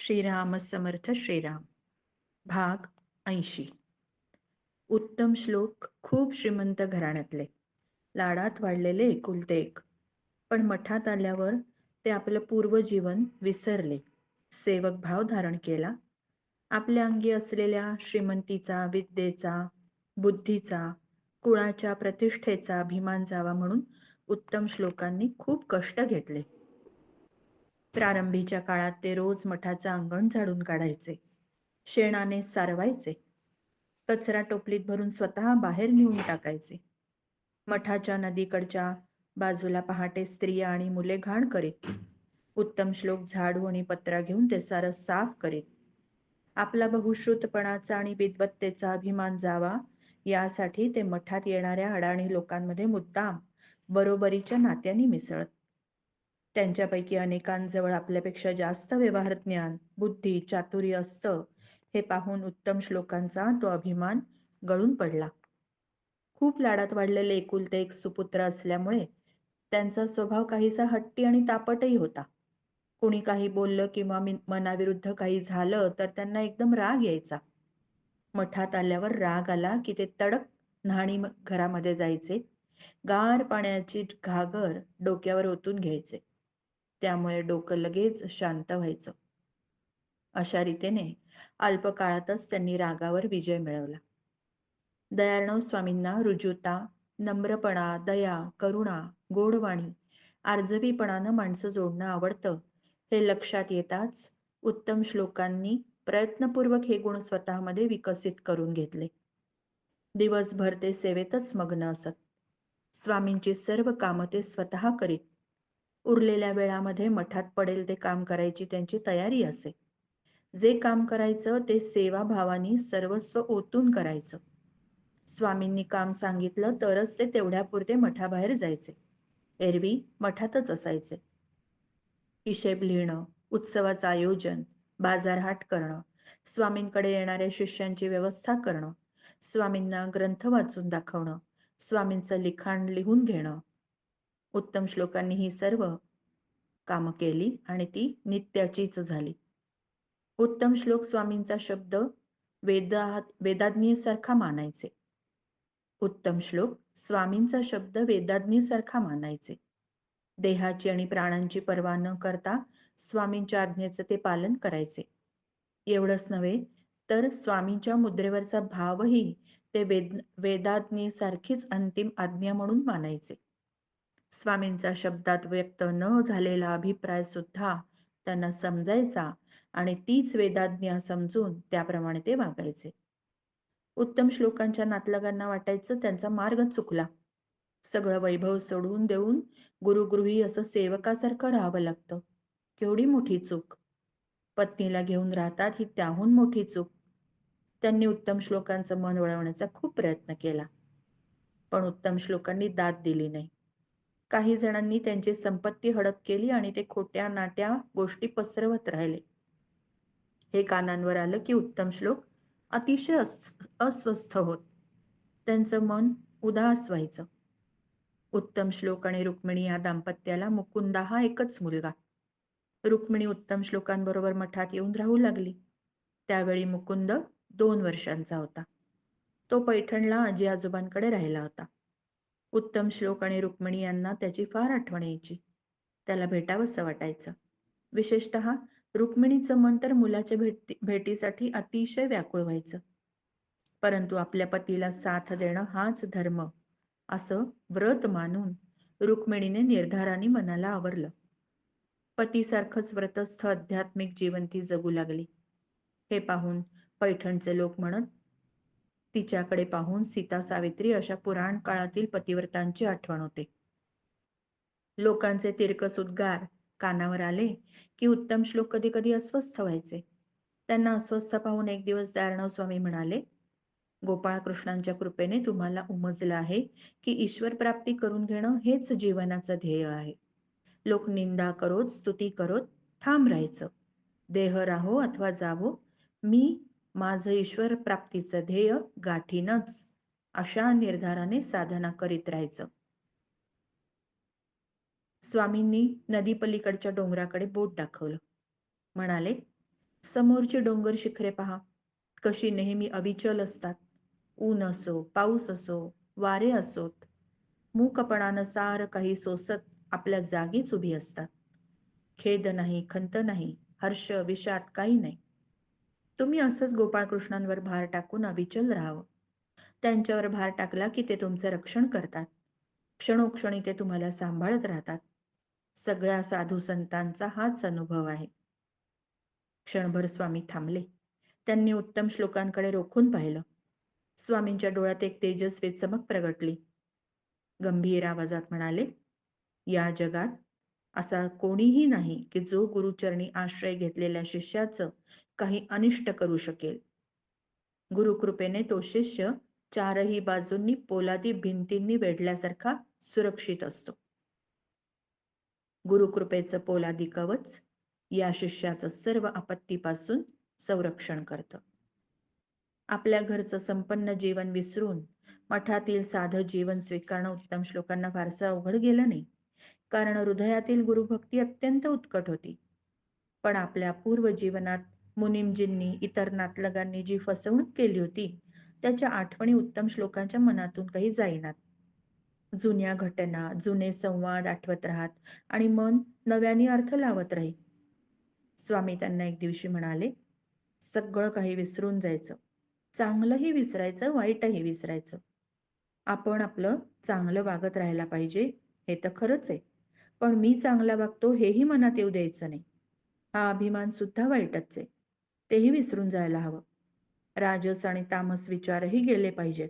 श्रीराम समर्थ श्रीराम. भाग 80. उत्तम श्लोक. खूप श्रीमंत घराण्यातले, लाडात वाढलेले एकुलते एक, पण मठात आल्यावर ते आपलं पूर्वजीवन विसरले. सेवक भाव धारण केला. आपल्या अंगी असलेल्या श्रीमंतीचा, विद्येचा, बुद्धीचा, कुळाच्या प्रतिष्ठेचा अभिमान जावा म्हणून उत्तम श्लोकांनी खूप कष्ट घेतले. प्रारंभीच्या काळात ते रोज मठाचं अंगण झाडून काढायचे, शेणाने सारवायचे, कचरा टोपलीत भरून स्वतः बाहेर नेऊन टाकायचे. मठाच्या नदीकडच्या बाजूला पहाटे स्त्रिया आणि मुले घाण करीत. उत्तम श्लोक झाडू आणि पत्रा घेऊन ते सारं साफ करीत. आपला बहुश्रुतपणाचा आणि विद्वत्तेचा अभिमान जावा यासाठी ते मठात येणाऱ्या अडाणी लोकांमध्ये मुद्दाम बरोबरीच्या नात्याने मिसळत. त्यांच्यापैकी अनेकांजवळ आपल्यापेक्षा जास्त व्यवहार ज्ञान, बुद्धी, चातुर्य असतं हे पाहून उत्तम श्लोकांचा तो अभिमान गळून पडला. खूप लाडात वाढलेले एकुलते एक सुपुत्र असल्यामुळे त्यांचा स्वभाव काहीसा हट्टी आणि तापटही होता. कोणी काही बोललं किंवा मनाविरुद्ध काही झालं तर त्यांना एकदम राग यायचा. मठात आल्यावर राग आला की ते तडक न्हाणी घरामध्ये जायचे, गार पाण्याची घागर डोक्यावर ओतून घ्यायचे. त्यामुळे डोकं लगेच शांत व्हायचं. अशा रीतीने अल्पकाळातच त्यांनी रागावर विजय मिळवला. दयार्णव स्वामींना रुजुता, नम्रपणा, दया, करुणा, गोडवाणी, आर्जवीपणानं माणसं जोडणं आवडतं हे लक्षात येताच उत्तम श्लोकांनी प्रयत्नपूर्वक हे गुण स्वतःमध्ये विकसित करून घेतले. दिवसभर ते सेवेतच मग्न असत. स्वामींची सर्व कामं ते स्वतः करीत. उरलेल्या वेळामध्ये मठात पडेल ते काम करायची त्यांची तयारी असे. जे काम करायचं ते सेवाभावानी सर्वस्व ओतून करायचं. स्वामींनी काम सांगितलं तरच ते तेवढ्यापुरते मठाबाहेर जायचे. एरवी मठातच असायचे. हिशेब लिहिणं, उत्सवाचं आयोजन, बाजारहाट करणं, स्वामींकडे येणाऱ्या शिष्यांची व्यवस्था करणं, स्वामींना ग्रंथ वाचून दाखवणं, स्वामींचं लिखाण लिहून घेणं. उत्तम श्लोकांनी ही सर्व कामं केली आणि ती नित्याचीच झाली. उत्तम श्लोक स्वामींचा शब्द वेदाज्ञेसारखा मानायचे. उत्तम श्लोक स्वामींचा शब्द वेदाज्ञेसारखा मानायचे. देहाची आणि प्राणांची पर्वा न करता स्वामींच्या आज्ञेचं ते पालन करायचे. एवढंच नव्हे तर स्वामींच्या मुद्रेवरचा भावही ते वेदाज्ञेसारखीच अंतिम आज्ञा म्हणून मानायचे. स्वामींचा शब्दात व्यक्त न झालेला अभिप्राय सुद्धा त्यांना समजायचा आणि तीच वेदाज्ञा समजून त्याप्रमाणे ते वागायचे. उत्तम श्लोकांच्या नातलगांना वाटायचं त्यांचा मार्ग चुकला. सगळं वैभव सोडून देऊन गुरुगृही असं सेवकासारखं राहावं लागतं. केवढी मोठी चूक. पत्नीला घेऊन राहतात ही त्याहून मोठी चूक. त्यांनी उत्तम श्लोकांचं मन वळवण्याचा खूप प्रयत्न केला, पण उत्तम श्लोकांनी दाद दिली नाही. काही जणांनी त्यांची संपत्ती हडप केली आणि ते खोट्या नाट्या गोष्टी पसरवत राहिले. हे कानांवर आलं की उत्तम श्लोक अतिशय अस्वस्थ होत. त्यांचं मन उदास व्हायचं. उत्तम श्लोक आणि रुक्मिणी या दाम्पत्याला मुकुंदा हा एकच मुलगा. रुक्मिणी उत्तम श्लोकांबरोबर मठात येऊन राहू लागली. त्यावेळी मुकुंद 2 वर्षांचा होता. तो पैठणला आजी आजोबांकडे राहिला होता. उत्तम श्लोक आणि रुक्मिणी यांना त्याची फार आठवण यायची. त्याला भेटावंसं वाटायचं. विशेषतः रुक्मिणीचं मन तर मुलाच्या भेटीसाठी अतिशय व्याकुळ व्हायचं. परंतु आपल्या पतीला साथ देणं हाच धर्म असं व्रत मानून रुक्मिणीने निर्धाराने मनाला आवरलं. पतीसारखंच व्रतस्थ आध्यात्मिक जीवन ती जगू लागली. हे पाहून पैठणचे लोक म्हणत, तिच्याकडे पाहून सीता सावित्री अशा पुराण काळातील पतिव्रतांची आठवण होते. लोकांचे तिरकस उद्गार कानावर आले की उत्तम श्लोक कधी कधी अस्वस्थ व्हायचे. त्यांना अस्वस्थ पाहून एक दिवस दयार्णव स्वामी म्हणाले, गोपाळकृष्णांच्या कृपेने तुम्हाला उमजलं आहे की ईश्वर प्राप्ती करून घेणं हेच जीवनाचं ध्येय आहे. लोक निंदा करोत, स्तुती करोत, ठाम राहायचं. देह राहो अथवा जावो, मी माझं ईश्वर प्राप्तीचं ध्येय गाठीनच, अशा निर्धाराने साधना करीत राहायचं. स्वामींनी नदी पलीकडच्या डोंगराकडे बोट दाखवलं. म्हणाले, समोरची डोंगर शिखरे पहा, कशी नेहमी अविचल असतात. ऊन असो, पाऊस असो, वारे असोत, मूकपणानं सारं काही सोसत आपल्या जागीच उभी असतात. खेद नाही, खंत नाही, हर्ष विषाद काही नाही. तुम्ही असंच गोपाळकृष्णांवर भार टाकून अविचल राहावं. त्यांच्यावर भार टाकला की ते तुमचं रक्षण करतात. क्षणोक्षणी ते तुम्हाला सांभाळत राहतात. सगळ्या साधू संतांचा हाच अनुभव आहे. क्षणभर स्वामी थांबले. त्यांनी उत्तम श्लोकांकडे रोखून पाहिलं. स्वामींच्या डोळ्यात एक तेजस्वी चमक प्रगटली. गंभीर आवाजात म्हणाले, या जगात असा कोणीही नाही की जो गुरुचरणी आश्रय घेतलेल्या शिष्याचं काही अनिष्ट करू शकेल. गुरुकृपेने तो शिष्य चारही बाजूंनी पोलादी भिंतींनी वेढल्यासारखा सुरक्षित असतो. गुरुकृपेचं पोलादी कवच या शिष्याचं सर्व आपत्तीपासून संरक्षण करतं. आपल्या घरचं संपन्न जीवन विसरून मठातील साधं जीवन स्वीकारणं उत्तम श्लोकांना फारसं अवघड गेलं नाही, कारण हृदयातील गुरुभक्ती अत्यंत उत्कट होती. पण आपल्या पूर्व जीवनात मुनिमजींनी इतर नातलगांनी जी फसवणूक केली होती, त्याच्या आठवणी उत्तम श्लोकांच्या मनातून काही जाईनात. जुन्या घटना, जुने संवाद आठवत राहत आणि मन नव्याने अर्थ लावत राही. स्वामी त्यांना एक दिवशी म्हणाले, सगळं काही विसरून जायचं. चांगलंही विसरायचं, वाईटही विसरायचं. आपण आपलं चांगलं वागत राहायला पाहिजे, हे तर खरंच आहे. पण मी चांगला वागतो हेही मनात येऊ द्यायचं नाही. हा अभिमान सुद्धा वाईटच आहे. तेही विसरून जायला हवं. राजस आणि तामस विचारही गेले पाहिजेत.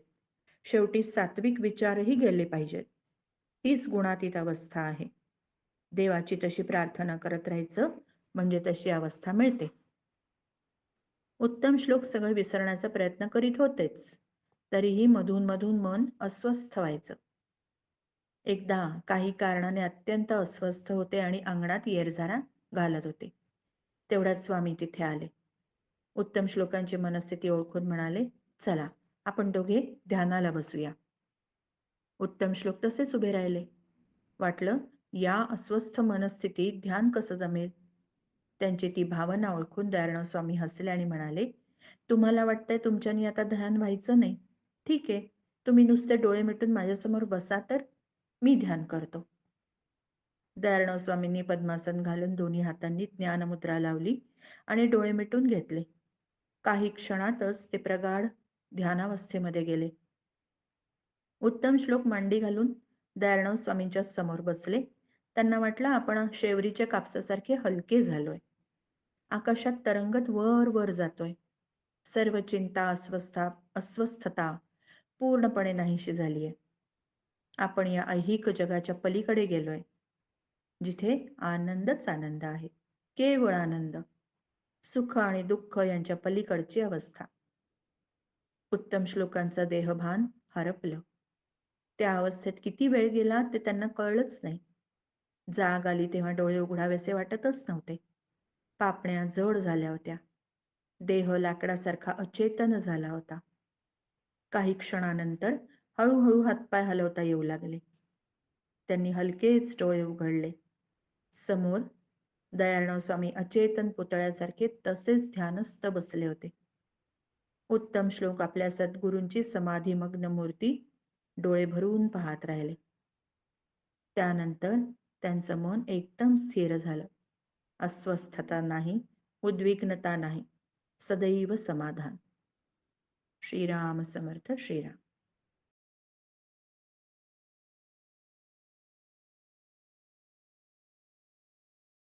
शेवटी सात्विक विचारही गेले पाहिजेत. हीच गुणातीत अवस्था आहे. देवाची तशी प्रार्थना करत राहायचं, म्हणजे तशी अवस्था मिळते. उत्तम श्लोक सगळं विसरण्याचा प्रयत्न करीत होतेच, तरीही मधून मधून मन अस्वस्थ व्हायचं. एकदा काही कारणाने अत्यंत अस्वस्थ होते आणि अंगणात येरझारा घालत होते. तेवढ्यात स्वामी तिथे आले. उत्तम श्लोकांची मनस्थिती ओळखून म्हणाले, चला आपण दोघे ध्यानाला बसूया. उत्तम श्लोक तसेच उभे राहिले. वाटलं, या अस्वस्थ मनस्थितीत ध्यान कसं जमेल. त्यांची ती भावना ओळखून दयाळराव स्वामी हसले आणि म्हणाले, तुम्हाला वाटतंय तुमच्यानी आता ध्यान व्हायचं नाही. ठीक आहे, तुम्ही नुसते डोळे मिटून माझ्यासमोर बसा तर मी ध्यान करतो. दयाळराव स्वामींनी पद्मासन घालून दोन्ही हातांनी ज्ञानमुद्रा लावली आणि डोळे मिटून घेतले. काही क्षणातच ते प्रगाढ ध्यानावस्थेमध्ये गेले. उत्तम श्लोक मांडी घालून दयाळराव स्वामींच्या समोर बसले. त्यांना वाटलं, आपण शेवरीच्या कापसासारखे हलके झालोय. आकाशात तरंगत वर वर जातोय. सर्व चिंता, अस्वस्थता पूर्णपणे नाहीशी झालीये. आपण या ऐहिक जगाच्या पलीकडे गेलोय, जिथे आनंदच आनंद आहे. केवळ आनंद. सुख आणि दुःख यांच्या पलीकडची अवस्था. उत्तम श्लोकांचं देहभान हरपलं. त्या अवस्थेत किती वेळ गेला ते त्यांना कळलंच नाही. जाग आली तेव्हा डोळे उघडावेसे वाटतच नव्हते. पापण्या जड झाल्या होत्या. देह लाकडासारखा अचेतन झाला होता. काही क्षणानंतर हळूहळू हातपाय हलवता येऊ लागले. त्यांनी हलकेच डोळे उघडले. समोर दयाळराव स्वामी अचेतन पुतळ्यासारखे तसेच ध्यानस्थ बसले होते. उत्तम श्लोक आपल्या सद्गुरूंची समाधीमग्न मूर्ती डोळे भरून पाहत राहिले. त्यानंतर त्यांचं मन एकदम स्थिर झालं. अस्वस्थता नाही, उद्विग्नता नाही, सदैव समाधान. श्रीराम समर्थ. श्रीराम.